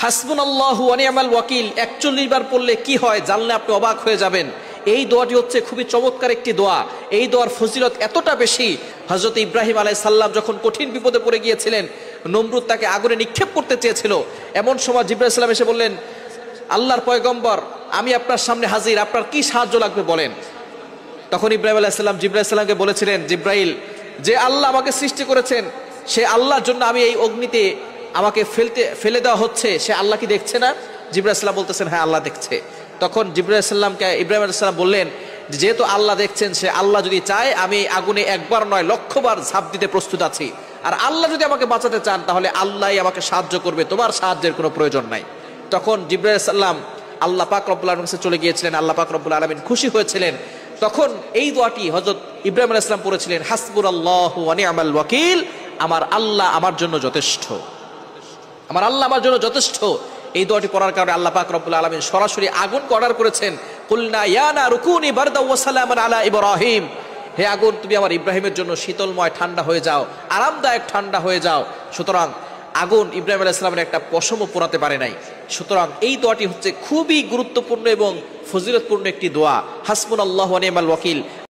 হাসবুনাল্লাহু ওয়া নি'মাল ওয়াকিল 41 বার পড়লে কি হয় জানলে আপনি অবাক হয়ে যাবেন। এই দোয়াটি হচ্ছে খুবই চমৎকার একটি দোয়া। এই দোয়ার ফজিলত এতটা বেশি, হযরত ইব্রাহিম আলাইহিস সালাম যখন কঠিন বিপদে পড়ে গিয়েছিলেন, নমরুদ তাকে আগুনে নিক্ষেপ করতে চেয়েছিল, এমন সময় জিবরাইল আলাইহিস সালাম এসে বললেন, আল্লাহর পয়গম্বর আমি আপনার সামনে হাজির, আপনার কি সাহায্য লাগবে বলেন। তখন ইব্রাহিম আলাইহিস সালাম জিবরাইল সালামকে বলেছিলেন, জিবরাইল, যে আল্লাহ আমাকে সৃষ্টি করেছেন সে আল্লাহর জন্য আমি এই অগ্নিতে আমাকে ফেলে দেওয়া হচ্ছে, সে আল্লাহ কি দেখছে না? জিবরাইল সালাম বলতেছেন, হ্যাঁ আল্লাহ দেখছে। তখন জিবরাইল সাল্লামকে ইব্রাহিম আলাইহিস সালাম বললেন, যেহেতু আল্লাহ দেখছেন, সে আল্লাহ যদি চায় আমি আগুনে একবার নয় লক্ষবার ঝাঁপ দিতে প্রস্তুত আছি, আর আল্লাহ যদি আমাকে বাঁচাতে চান তাহলে আল্লাহই আমাকে সাহায্য করবে, তোমার সাহায্যের কোনো প্রয়োজন নাই। তখন জিবরাইল সাল্লাম আল্লাহ পাক রব্বুল আলামিনের কাছে চলে গিয়েছিলেন, আল্লাহ পাক রব্বুল আলামিন খুশি হয়েছিলেন। তখন এই দোয়াটি হযরত ইব্রাহিম আলাইহিস সালাম পড়েছিলেন, হাসবুনাল্লাহু ওয়া নি'মাল ওয়াকিল, আমার আল্লাহ আমার জন্য যথেষ্ট, আমার আল্লাহ আমার জন্য যথেষ্ট। এই দোয়াটি পড়ার কারণে আল্লাহ পাক রব্বুল আলামিন সরাসরি আগুনকে অর্ডার করেছেন, কুলনা ইয়া নারু কুনি বারদাও ওয়া সালামান আলা ইব্রাহিম, হে আগুন তুমি আমার ইব্রাহিমের জন্য শীতলময় ঠান্ডা হয়ে যাও, আরামদায়ক ঠান্ডা হয়ে যাও। সুতরাং আগুন ইব্রাহিম আলাইহিস সালামের একটা পশমও পোড়াতে পারে নাই। সুতরাং এই দোয়াটি হচ্ছে খুবই গুরুত্বপূর্ণ এবং ফজিলতপূর্ণ একটি দোয়া, হাসবুনাল্লাহু ওয়া নি'মাল ওয়াকিল।